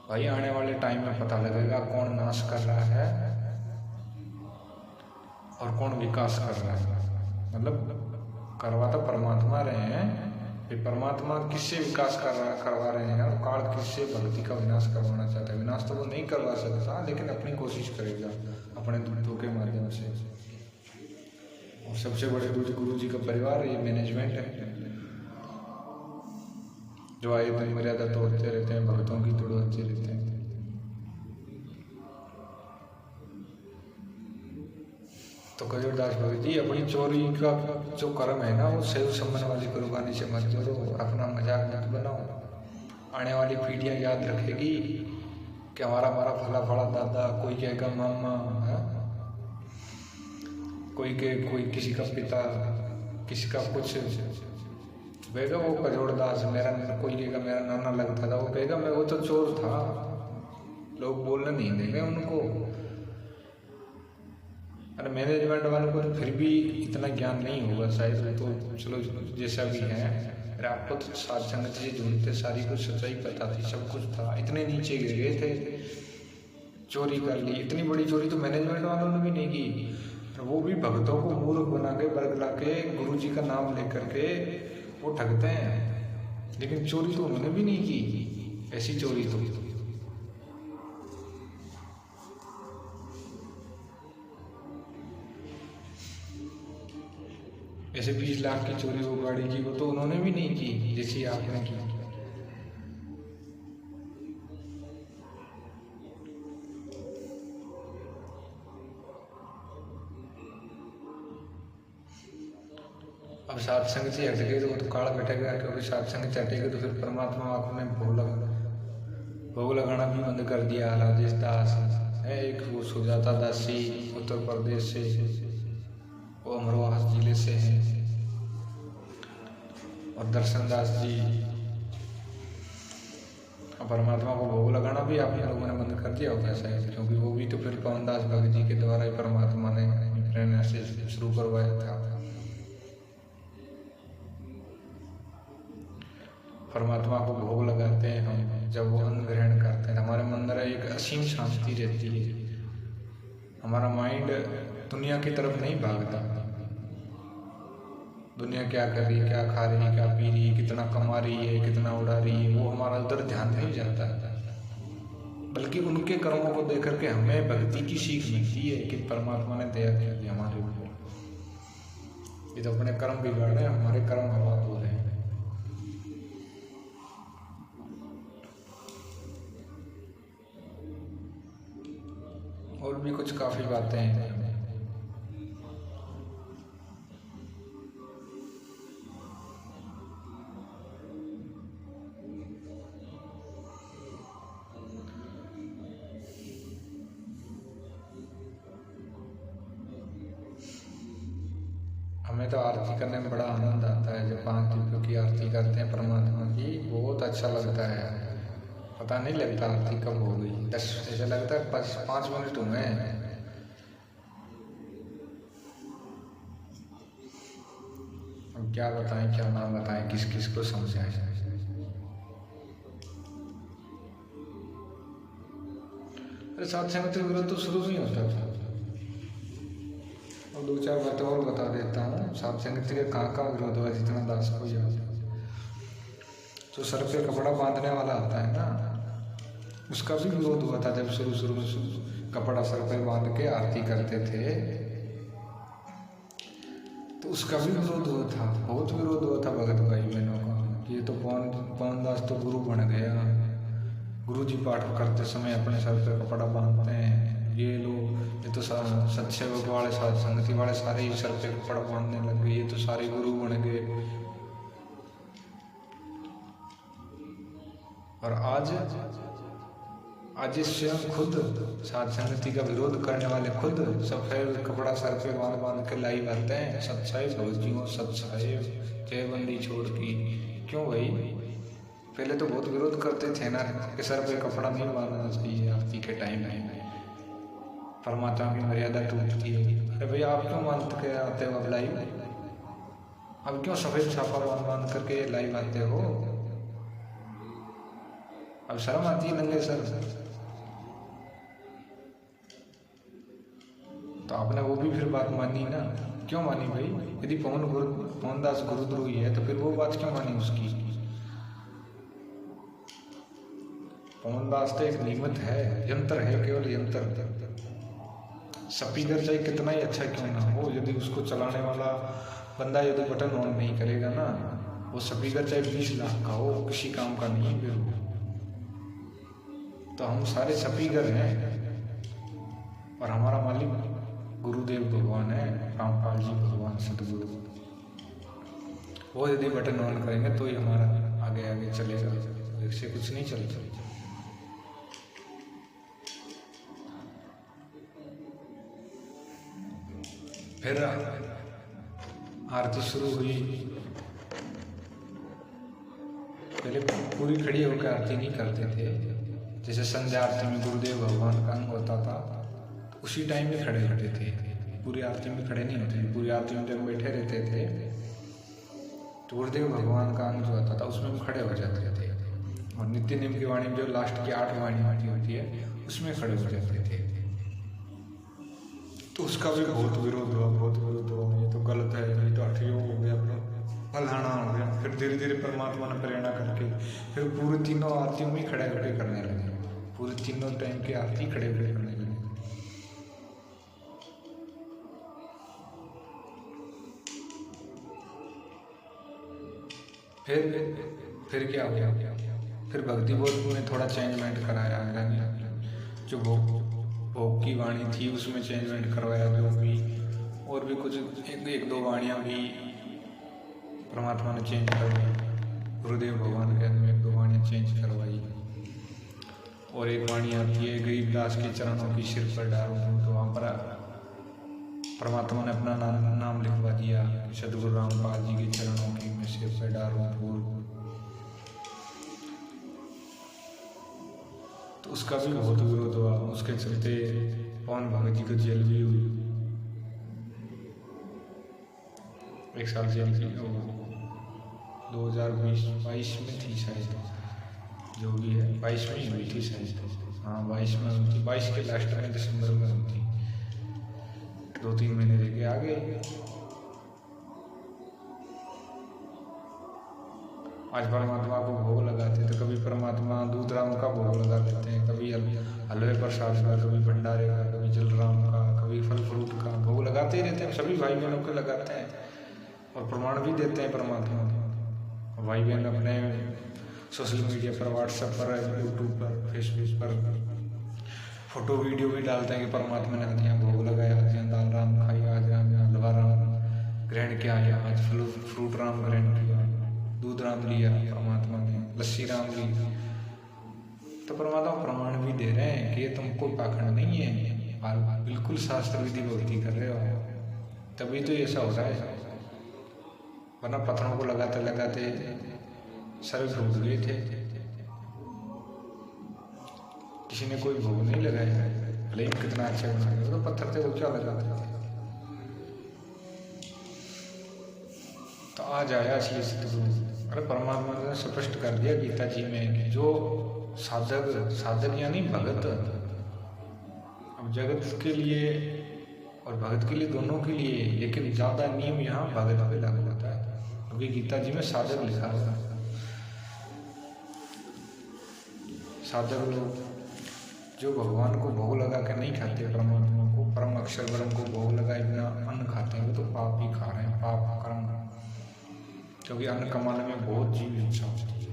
भाई आने वाले टाइम में पता लगेगा कौन नाश कर रहा है और कौन विकास कर रहा है। मतलब करवा तो परमात्मा रहे हैं, परमात्मा किससे विकास करवा रहे हैं, और काल किससे भक्ति का विनाश करवाना चाहता है। विनाश तो वो नहीं करवा सकता, लेकिन अपनी कोशिश करेगा अपने दूतों के माध्यम से। और सबसे बड़े गुरु जी का परिवार ये मैनेजमेंट है, जो आए दिन मर्यादा तोड़ते रहते हैं, भक्तों की तोड़ते रहते हैं। तो कजोड़ दास भगत जी, अपनी चोरी का जो कर्म है ना, वो सेव सम्मान वाली कुर्बानी से मत जोड़ो, अपना मजाक मत बनाओ। आने वाली पीढ़ियाँ याद रखेगी कि हमारा फला फला दादा, कोई कहेगा मामा है, कोई किसी का पिता, किसी का कुछ कहेगा वो कजोड़ दास मेरा, कोई कहेगा मेरा नाना लगता था, वो कहेगा मैं वो तो चोर था, लोग बोलने नहीं देंगे उनको। अरे मैनेजमेंट वालों को तो फिर भी इतना ज्ञान नहीं होगा शायद, तो चलो जैसा भी है, फिर आपको तो साध संगत से जुड़ते सारी कुछ सच्चाई पता थी, सब कुछ था, इतने नीचे गिर गए थे, चोरी कर ली। इतनी बड़ी चोरी तो मैनेजमेंट वालों ने भी नहीं की, वो भी भक्तों को मूर्ख बना के बरगला के गुरु जी का नाम लेकर के वो ठगते हैं, लेकिन चोरी तो उन्होंने भी नहीं की, ऐसी चोरी तो। ऐसे 20 लाख की चोरी वो गाड़ी की, वो तो उन्होंने भी नहीं की जैसी आपने की। अब सात संग से हट गए तो वो तो काल बैठेगा, क्योंकि सात संग से हटेगा तो फिर परमात्मा आंखों में भोग लगाना भी बंद कर दिया। राजेश दास है एक, वो सुजाता दासी उत्तर प्रदेश से, वो अमरोहा जिले से है, और दर्शन दास जी। परमात्मा को भोग लगाना भी आप लोगों ने बंद कर दिया होगा शायद, क्योंकि वो भी तो फिर पवन दास भगत जी के द्वारा ही परमात्मा ने प्रेरणा से शुरू करवाया था। परमात्मा को भोग लगाते हैं हम, जब वो अन्न ग्रहण करते हैं हमारे अंदर एक असीम शांति रहती है, हमारा माइंड दुनिया की तरफ नहीं भागता। दुनिया क्या कर रही है, क्या खा रही है, क्या पी रही है, कितना कमा रही है, कितना उड़ा रही है, वो हमारा उधर ध्यान नहीं जाता, बल्कि उनके कर्मों को देख करके हमें भक्ति की सीख मिलती है कि परमात्मा ने दया की हमारे ऊपर। ये तो अपने कर्म बिगाड़ रहे हैं, हमारे कर्म आबाद हो रहे हैं। और भी कुछ काफी बातें हैं। हमें तो आरती करने में बड़ा आनंद आता है, जब 5 दीपों की आरती करते हैं परमात्मा की, बहुत अच्छा लगता है। पता नहीं लगता आरती कब हो गई, 10 ऐसा लगता है 5 मिनट हुए हैं। अब क्या बताएं, क्या ना बताएं, किस किस को समझाएं। अरे साथ संगत विरोध तो शुरू में होता था। और 2-4 बातें और बता देता हूँ। साथ संगत के कहाँ विरोध हुआ, जितना दास को याद। तो सर पे कपड़ा बांधने वाला आता है ना, उसका भी विरोध हुआ था जब शुरू में कपड़ा सर पे बांध के आरती करते थे, तो उसका भी विरोध हुआ था, बहुत विरोध हुआ था भगत भाई बहनों का। ये तो पवन दास तो गुरु बन गया, गुरु जी पाठ करते समय अपने सर पे कपड़ा बांधते हैं, ये लोग, ये तो सत्सेवक वाले साथ संगति वाले सारे ही सर पे कपड़ा बांधने लग गए, ये तो सारे गुरु बन गए। और आज स्वयं खुद साध संगति का विरोध करने वाले खुद सफेद कपड़ा सर पे बांध के लाई आते हैं। सत्साई भगवतियों, सत्साई जयबंदी छोड़ की। क्यों भाई, पहले तो बहुत विरोध करते थे ना कि सर पे कपड़ा नहीं बांधना चाहिए आरती के टाइम में, परमात्मा की मर्यादा टूटती है। अरे भैया आप क्यों बांध के आते हो अब लाइव, अब क्यों सफेद साफा बांध करके लाइव आते हो, अब शर्म आती है नंगे सर। तो आपने वो भी फिर बात मानी ना, क्यों मानी भाई? यदि पवन दास गुरुद्रोही है तो फिर वो बात क्यों मानी उसकी? पवन दास तो एक निमित्त है, यंत्र है, केवल यंत्र। स्पीकर चाहे कितना ही अच्छा क्यों ना हो, यदि उसको चलाने वाला बंदा यदि बटन ऑन नहीं करेगा ना, वो स्पीकर चाहे 20 लाख का हो, किसी काम का नहीं फिर। तो हम सारे स्पीकर हैं, और हमारा मालिक गुरुदेव भगवान है, रामपाल जी भगवान सतगुरु। वो यदि बटन ऑन करेंगे तो ही हमारा आगे आगे चलेगा, इससे कुछ नहीं चलता। फिर आरती शुरू हुई, पहले पूरी खड़ी होकर आरती नहीं करते थे। जैसे संध्या आरती में गुरुदेव भगवान का अंग होता था, तो उसी टाइम में खड़े रहते थे, पूरी आरती में खड़े नहीं होते थे। पूरी आरती में जब बैठे रहते थे तो गुरुदेव भगवान का अंग जो आता था उसमें हम खड़े हो जाते थे, और नित्य नेम की वाणी जो लास्ट की 8 वाणी होती है उसमें खड़े हो जाते थे। तो उसका भी बहुत विरोध हुआ, ये तो गलत है, ये तो हठयोग हो गया, फलाना हो गया। फिर धीरे धीरे परमात्मा ने प्रेरणा करके फिर पूरे तीनों आरतियों में खड़े होकर करने लगे, पूरे तीनों टाइम की आरती खड़े होकर करने लगे। फिर क्या हुआ, फिर भक्ति बोध में थोड़ा चेंजमेंट कराया, जो भोग की वाणी थी उसमें चेंजमेंट करवाया, जो भी और भी कुछ एक दो वाणियाँ भी परमात्मा ने चेंज करवाई। गुरुदेव भगवान के अंदर में 1-2 वाणियाँ चेंज करवाई, और एक वाणी आती है गरीबदास के चरणों की सिर पर डालूं, तो वहाँ पर परमात्मा ने अपना नाम लिखवा दिया, सदगुरु रामपाल जी के चरणों की मैं सिर पर डालूं फूल। तो उसका भी बहुत विरोध हुआ, उसके चलते पवन भगत जी को जेल भी हुई, 1 साल जेल की 2022 में थी शायद, जो भी है 22 में हुई थी शायद, हाँ 22 में हुई थी, 22 के लास्ट में दिसंबर में हुई थी, 2-3 महीने रह के आ गए। आज परमात्मा को भोग लगाते तो कभी परमात्मा दूधराम का भोग लगा देते हैं, कभी हलवे प्रसाद का, कभी भंडारे का, कभी जलराम का, कभी फल फ्रूट का भोग लगाते ही रहते हैं, सभी भाई बहनों को लगाते हैं और प्रमाण भी देते हैं परमात्मा को। भाई बहन अपने सोशल मीडिया पर, व्हाट्सएप पर, यूट्यूब पर, फेसबुक पर फोटो वीडियो भी डालते हैं कि परमात्मा ने आज यहाँ भोग लगाया, आज यहाँ दाल राम खाई, आज यहाँ हलवा राम ग्रहण किया, आज फ्रूट राम ग्रहण किया, दूध राम लिया परमात्मा ने, लस्सी राम ली। तो परमात्मा प्रमाण भी दे रहे हैं कि ये तुमको पाखंड नहीं है, आप बिल्कुल शास्त्र विधि भक्ति कर रहे हो, तभी तो ऐसा हो रहा है। वरना पत्थरों को लगाते लगाते सर घूट गए थे, किसी ने कोई भोग नहीं लगाया, भले ही कितना अच्छा बना रहे, तो पत्थर थे वो क्या लगाते थे। तो आज आया असली सतगुरु, अरे परमात्मा ने स्पष्ट कर दिया गीता जी में कि जो साधक यानी भगत, अब जगत के लिए और भगत के लिए, दोनों के लिए, लेकिन ज्यादा नियम यहाँ भगत पे लागू होता है, क्योंकि गीता जी में साधक लिखा हुआ है। साधक लोग जो भगवान को भोग लगा के नहीं खाते, परमात्मा को, परम अक्षर ब्रह्म को भोग लगाए बिना अन्न खाते हैं, वो तो पाप ही खा रहे हैं, पाप कर्म, क्योंकि अन्न कमाने में बहुत जीव हिंसा होती है।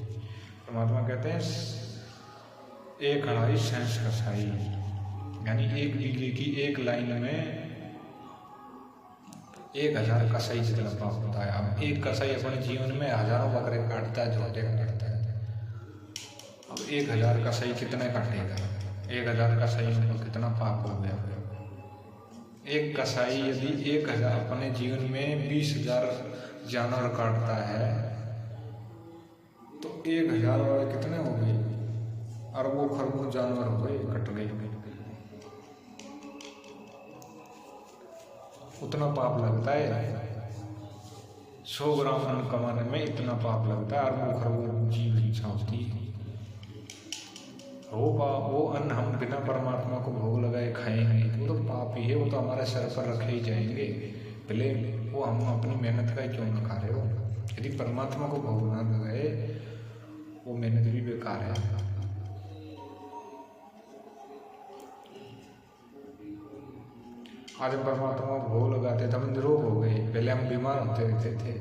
परमात्मा कहते हैं एक कढ़ाई सहस कसाई, यानी एक बीघे की एक लाइन में 1000 कसाई जितना पाप होता है। अब एक कसाई अपने जीवन में हजारों बकरे काटता है, झोटे काटता है, अब 1000 कसाई कितने काटेगा, 1000 कसाई को कितना पाप हो गया। एक कसाई यदि 1000 अपने जीवन में 20,000 जानवर काटता है तो 1000 वाले कितने हो गए, अरबों खरबों जानवर हो गए, कट गए, उतना पाप लगता है। 100 ग्राम अन्न कमाने में इतना पाप लगता है, अरबों खरबों जीव हिंसा होती है। वो अन्न हम बिना परमात्मा को भोग लगाए खाएंगे, वो तो पाप ही है, वो तो हमारे सर पर रखे ही जाएंगे, भले वो हम अपनी मेहनत का ही क्यों न खा रहे हो। यदि परमात्मा को भोग ना लगाए वो मेहनत भी बेकार है। आज परमात्मा को भोग लगाते थे, हम निरोग हो गए, पहले हम बीमार होते रहते थे,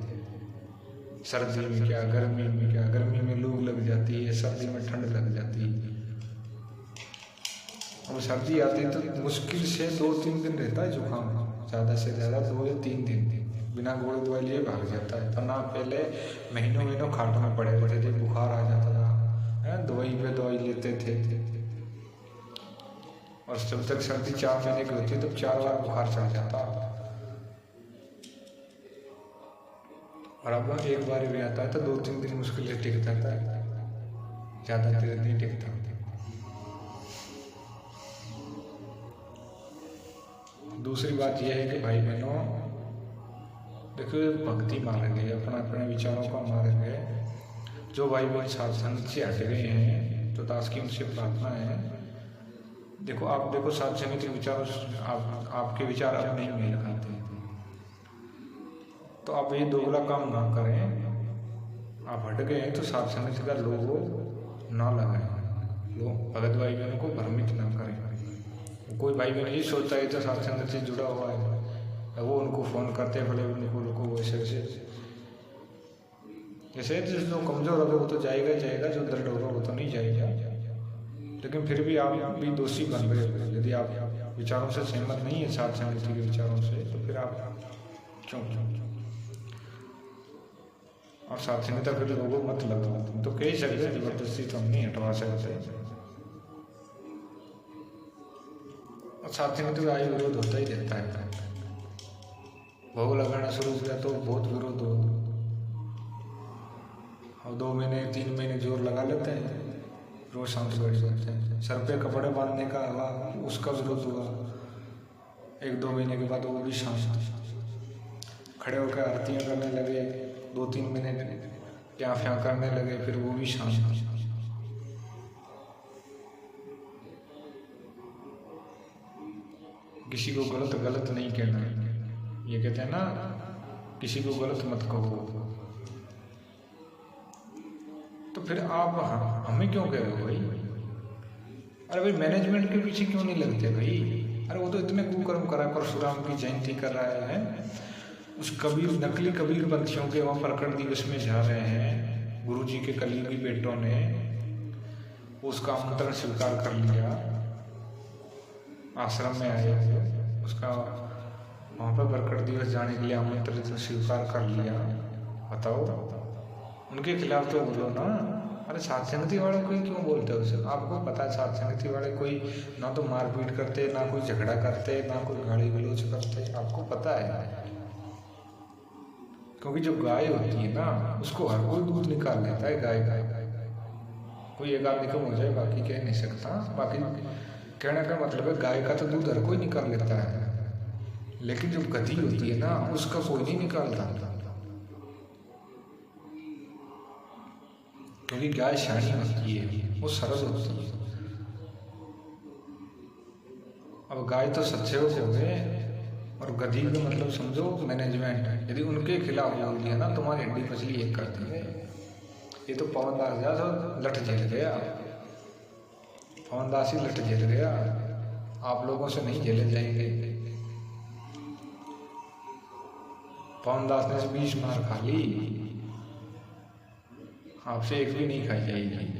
सर्दी में क्या, गर्मी में क्या, गर्मी में लू लग जाती है, सर्दी में ठंड लग जाती है। अब सर्दी आती है तो मुश्किल से 2-3 दिन रहता है जुकाम, ज़्यादा से ज़्यादा 2 या 3 दिन, बिना गोली दवाई लिए भाग जाता है। वरना पहले महीनों खाटों में पड़े रहते थे, बुखार आ जाता था, दवाई पे दवाई लेते थे, और जब तक सर्दी 4 महीने की होती तब 4 बार बुखार चढ़ जाता, और अब एक बार भी आता है तो 2-3 दिन मुश्किल से टिक जाता है, ज़्यादा देर नहीं टिकता। दूसरी बात यह है कि भाई बहनों, देखिए भक्ति मार्ग है, अपना अपने विचारों का मार्ग है। जो भाई बहन साध संगत से हट गए हैं तो दास की उनसे प्रार्थना है, देखो आप देखो साध संगत के विचारों से आपके विचार अब नहीं मेल खाते, तो आप ये दोगला काम ना करें। आप हट गए हैं तो साध संगत का लोगो ना लगाएं, लोग भगत भाई बहनों को भ्रमित ना करें। कोई भाई बहन ये सोचता है तो साध संगत से जुड़ा हुआ है, वो उनको फ़ोन करते भले उनको वैसे जैसे जो कमज़ोर होगा वो तो जाएगा, जो दृढ़ होगा वो तो नहीं जाएगा। लेकिन फिर भी आप भी दोषी बन रहे हो। यदि आप विचारों से सहमत नहीं है साध संगत के विचारों से, तो फिर आप क्यों और साध संगत फिर लोगों मत लगाओ। तुम तो कह ही सकते जबरदस्ती तो हम नहीं हटवा सकते। और साध संगत का आयु विरोध होता ही रहता है। भोग लगाना शुरू किया तो बहुत विरोध हो, और 2 महीने 3 महीने जोर लगा लेते हैं, रोज शांत बैठ जाते हैं। सर पे कपड़े बांधने का हवा, उसका विरोध हुआ, 1-2 महीने के बाद वो भी शांत। खड़े होकर आरतियाँ करने लगे, 2-3 महीने क्या फ्याँ करने लगे, फिर वो भी शांत। किसी को गलत नहीं कहना है, ये कहते हैं ना, किसी को गलत मत कहो। तो फिर आप हमें क्यों कह रहे हो भाई? अरे भाई मैनेजमेंट के पीछे क्यों नहीं लगते भाई? अरे वो तो इतने कुकर्म करा, परशुराम की जयंती कर रहा है, उस नकली कबीर पंथियों के वहाँ प्रकट दिवस में जा रहे हैं। गुरुजी के कलीगी बेटों ने उसका आमंत्रण स्वीकार कर लिया, आश्रम में आए, उसका वहाँ पर प्रकट दिवस जाने के लिए आमंत्रण स्वीकार कर लिया। बताओ, उनके खिलाफ तो बोलो ना। अरे साध संगति वाले कोई क्यों बोलते हो सर? आपको पता है साध संगति वाले कोई ना तो मारपीट करते, ना कोई झगड़ा करते, ना कोई गाली गलौज करते, आपको पता है। क्योंकि जो गाय होती है ना, उसको हर कोई दूध निकाल लेता है। गाय कोई एक आदमी कम हो जाए बाकी कह नहीं सकता। बाकी कहने का मतलब है गाय का तो दूध हर कोई निकाल लेता है, लेकिन जो गधी होती है ना, उसका कोई नहीं निकालता, क्योंकि गाय शानी होती है, वो सरल होती है। अब गाय तो सच्चे हो गए, और गधी का मतलब समझो मैनेजमेंट। यदि उनके खिलाफ बोल दिया ना, तुम्हारी हड्डी पसली एक करती है। ये तो पवन दास गया तो लठ झेल गया, पवन दास ही लठ झेल गया, आप लोगों से नहीं झेले जाएंगे। पवन दास ने 20 मार खा ली, आपसे एक भी नहीं खाई जाएगी।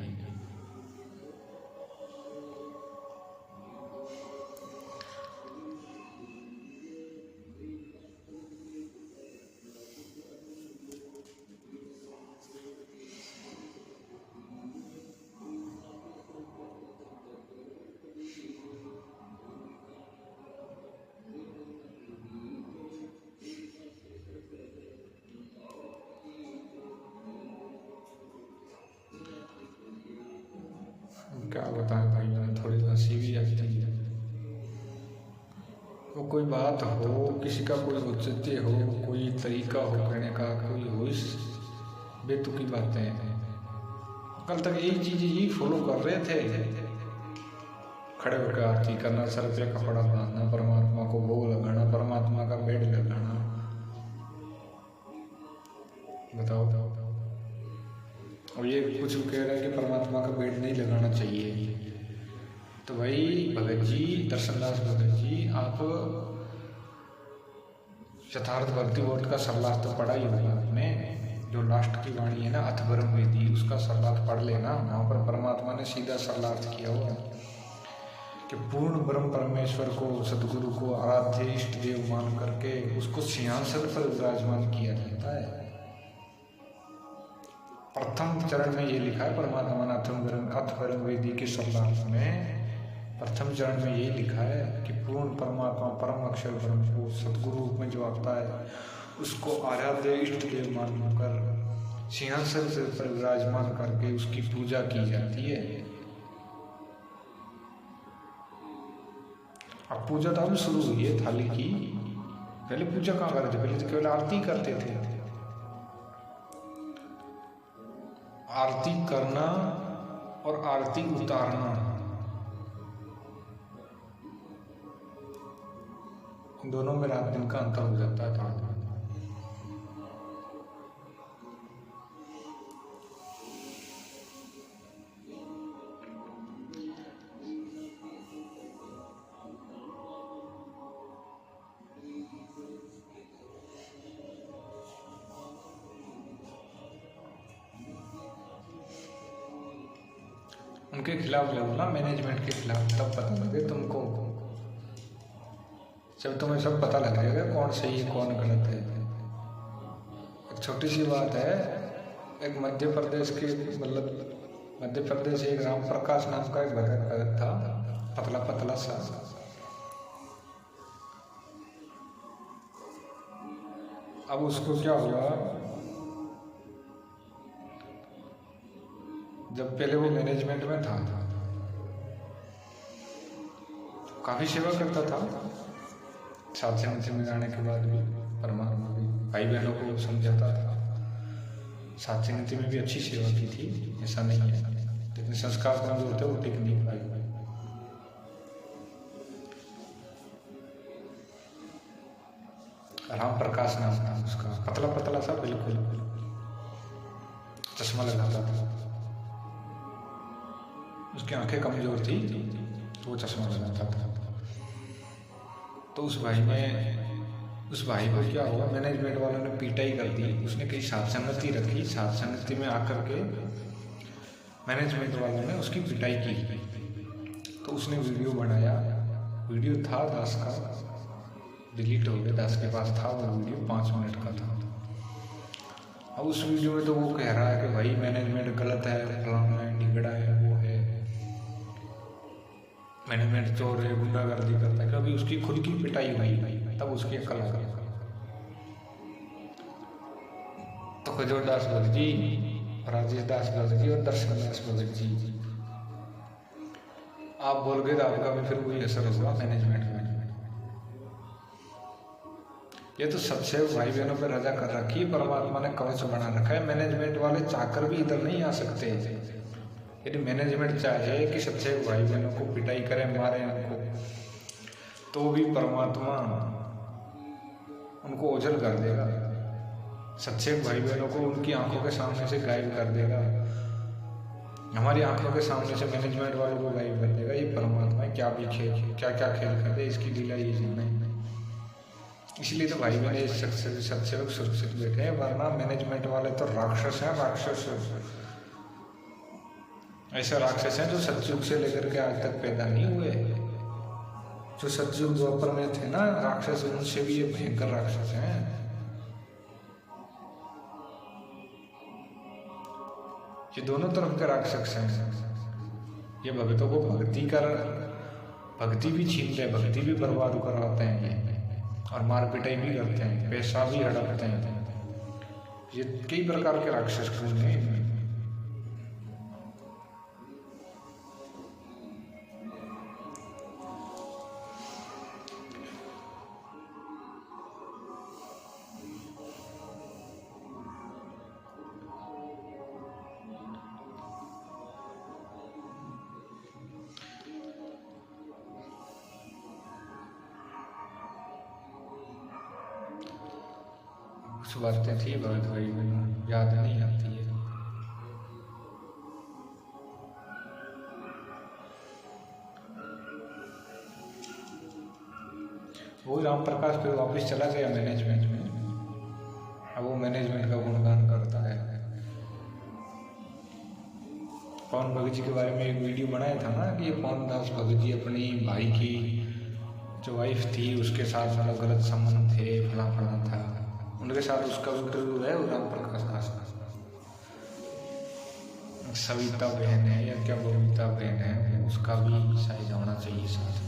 क्या बताएं भाई, मैंने थोड़ी हंसी भी आती है। वो कोई बात हो, किसी का कोई औचित्य हो, कोई तरीका हो कहने का, कोई हो इस बेतुकी बातें। कल तक यही चीज़ें यही फॉलो कर रहे थे, खड़े होकर आरती करना, सर पे कपड़ा बांधना, परमात्मा को भोग लगाना, परमात्मा का बेड लगाना। बताओ, और ये कुछ कह रहे हैं कि परमात्मा का बेड नहीं लगाना चाहिए। तो भाई भगत जी, दर्शनदास भगत जी, आप यथार्थ भक्ति बोध का सरलार्थ तो पढ़ा ही होगा आपने। जो लास्ट की वाणी है ना, अथर्वण वेदी, उसका सरलार्थ पढ़ लेना। वहाँ पर परमात्मा ने सीधा सरलार्थ किया हुआ कि पूर्ण ब्रह्म परमेश्वर को, सदगुरु को आराध्य इष्ट देव मान करके उसको सिंहासन पर विराजमान किया जाता है। प्रथम चरण में ये लिखा है, परमात्मा ने अथर्वण वेदी के सरलार्थ में प्रथम चरण में ये लिखा है कि पूर्ण परमात्मा, परम अक्षर ब्रह्म को सदगुरु रूप में जो आता है, उसको आराध्य इष्ट देव मानकर सिंहासन से पर विराजमान करके उसकी पूजा की जाती है। अब पूजा तो अभी शुरू हुई है थाली की, पहले पूजा कहाँ करते थे, पहले तो केवल आरती करते थे। आरती करना और आरती उतारना, दोनों में रात दिन का अंतर हो जाता था। उनके खिलाफ लगो ना, मैनेजमेंट के खिलाफ, तब पता लगे तुमको। जब तुम्हें सब पता लग जाएगा कौन सही है कौन गलत है। एक छोटी सी बात है, एक मध्य प्रदेश के मतलब मध्य प्रदेश एक राम प्रकाश नाम का एक भगत था, पतला पतला सा। अब उसको क्या हुआ, जब पहले वो मैनेजमेंट में था तो काफ़ी सेवा करता था, साथ में जाने के बाद भी परमात्मा भी भाई बहनों को समझाता था। साथ नीति में भी अच्छी सेवा की थी, ऐसा नहीं है, लेकिन संस्कार कमजोर थे, वो टिक नहीं पाई। राम प्रकाश नाम था उसका, पतला पतला सा, बिल्कुल चश्मा लगाता था। उसकी आंखें कमजोर थी तो वो चश्मा लगाता था। तो उस भाई को क्या हुआ, मैनेजमेंट वालों ने पिटाई कर दी। उसने कहीं साथ संगति रखी, साथ संगति में आकर के मैनेजमेंट वालों ने उसकी पिटाई की। तो उसने वीडियो बनाया, वीडियो था दास का, डिलीट हो गया, दास के पास था वो वीडियो, 5 मिनट का था। अब उस वीडियो में तो वो कह रहा है कि भाई मैनेजमेंट गलत है, फलाना है, निगड़ा है, वो है, मैनेजमेंट चोर है, गुंडागर्दी करता है। कभी उसकी खुद की पिटाई हुई, तब उसकी अकल आ गई। तो खजूर दास भगत जी, राजेश दास भगत जी और दर्शन दास भगत जी, आप बोल गए तो आपका भी फिर वही असर होगा मैनेजमेंट में। ये तो सबसे भाई बहनों पर रजा कर रखी है, परमात्मा ने कवच बना रखा है। मैनेजमेंट वाले चाहकर भी इधर नहीं आ सकते। यदि मैनेजमेंट चाहे कि सच्चे भाई बहनों को पिटाई करें, मारे उनको, तो भी परमात्मा उनको ओझल कर देगा। सच्चे भाई बहनों को उनकी आंखों के सामने से गायब कर देगा। हमारी आंखों के सामने से मैनेजमेंट वालों को गायब कर देगा। ये परमात्मा क्या भी खेल, क्या क्या खेल कर दे, इसकी लीला ये नहीं। इसलिए तो भाई बहन सच्चे लोग सुरक्षित बैठे हैं, वरना मैनेजमेंट वाले तो राक्षस हैं, राक्षस। ऐसे राक्षस हैं जो सतयुग से लेकर के आज तक पैदा नहीं हुए। जो सतयुग द्वापर में थे ना राक्षस, उनसे भी ये भयंकर राक्षस हैं। ये दोनों तरफ के राक्षस हैं। ये भक्तों को भक्ति भी छीनते हैं, भक्ति भी बर्बाद करवाते हैं, और मार पिटाई भी करते हैं, पैसा भी हड़पते हैं। ये कई प्रकार के राक्षस हैं। कुछ बातें थी भगत भाई में, याद नहीं आती है। वो राम प्रकाश फिर वापस चला गया मैनेजमेंट में। अब वो मैनेजमेंट का गुणगान करता है। पवन भगत जी के बारे में एक वीडियो बनाया था ना कि ये पवन दास भगत जी अपनी भाई की जो वाइफ थी उसके साथ मतलब गलत संबंध थे, फला था, उनके साथ उसका इंटरव्यू है। राम प्रकाश दास सविता बहन है या क्या बबीता बहन है, उसका भी साइज होना चाहिए साथ।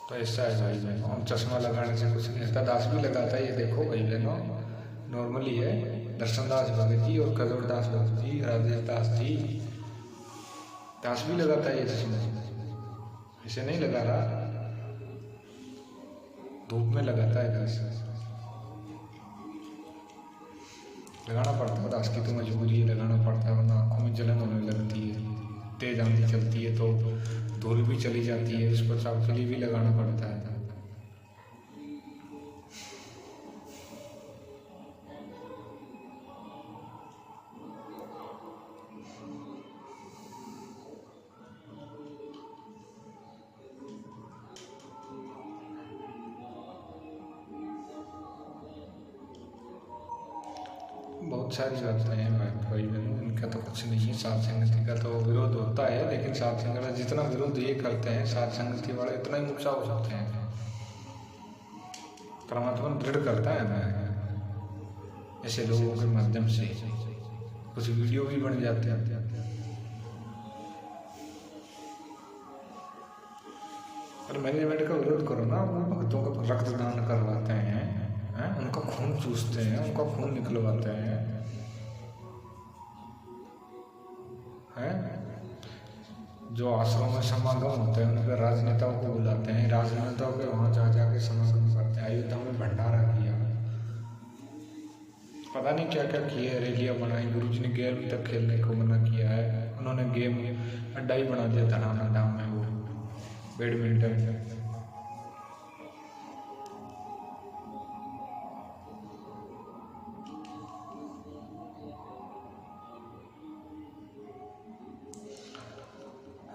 तो ऐसा है भाई बहनों, हम चश्मा लगाने से कुछ नहीं होता। दास भी लगाता है, ये देखो भाई बहनों, नॉर्मली है। दर्शन दास भगत जी और खजूर दास भगत जी, राजेश दास जी, दास भी लगाता है ये चश्मा, इसे नहीं लगा रहा। धूप में लगाता है घास, लगाना पड़ता है। घास की तो मजबूरी है, लगाना पड़ता है, वरना आँखों में जलन होने लगती है। तेज आंधी चलती है तो धूल भी चली जाती है, उस बचाव के लिए भी लगाना पड़ता है। बहुत सारी बातें हैं भाई बहन, इनका तो कुछ नहीं है। साथ संगति का तो विरोध होता है, लेकिन साथ संगति जितना विरोध ये करते हैं साथ संगति वाले, इतना ही ऊंचा हो सकते हैं। परमात्मा दृढ़ करता है ना ऐसे लोगों के माध्यम से, कुछ वीडियो भी बन जाते हैं। और मैनेजमेंट का विरोध करो ना, वो भक्तों का रक्तदान करवाते हैं, उनका खून चूसते हैं, उनका खून निकलवाते हैं, जो आश्रम में समागम होते हैं उनके राजनेताओं को बुलाते हैं, राजनेताओं के वहाँ जा जाके समागम करते हैं। अयोध्या में भंडारा किया, पता नहीं क्या क्या किया, रैलियाँ बनाई, गुरुजी ने गेम तक खेलने को मना किया है। उन्होंने गेम अड्डा ही बना दिया धनाना डाम में, वो बैडमिंटन।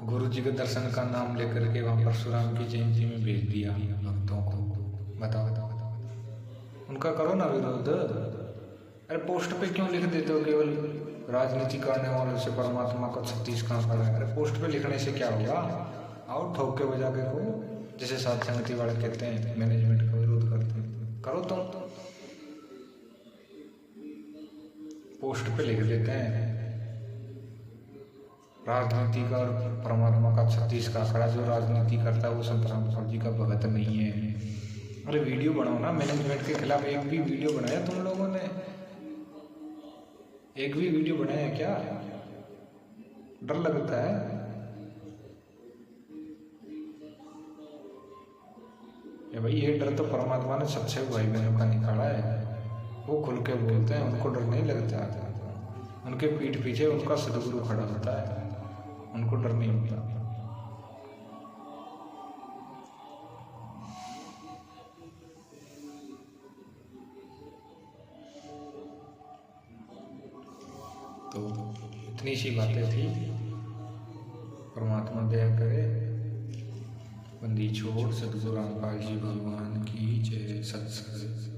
गुरु जी के दर्शन का नाम लेकर के वहाँ परशुराम की जयंती में भेज दिया भक्तों को। बताओ बताओ बताओ, उनका करो ना विरोध। अरे पोस्ट पे क्यों लिख देते हो केवल राजनीति करने वालों से परमात्मा का 36 कहाँ खड़ा है? अरे पोस्ट पे लिखने से क्या होगा? आओ ठोक के बजा के को, जैसे साथ संगति वाले कहते हैं मैनेजमेंट का विरोध करते हैं, करो तुम तो। पोस्ट पे लिख देते हैं राजनीति का और परमात्मा का 36 का आंकड़ा। जो राजनीति करता है वो संतराम साहब जी का भगत नहीं है। अरे वीडियो बनाओ ना, मैनेजमेंट के खिलाफ एक भी वीडियो बनाया तुम लोगों ने? एक भी वीडियो बनाया क्या? डर लगता है? ये भाई ये डर तो परमात्मा ने सबसे भाई बहनों का निकाला है। वो खुल के बोलते हैं, उनको डर नहीं लगता। उनके पीठ पीछे उनका सदगुरु खड़ा होता है, उनको डर नहीं होता। तो इतनी सी बातें थी। परमात्मा दया करे। बंदी छोड़ सतगुरु रामपाल जी भगवान की जय। सत्संग।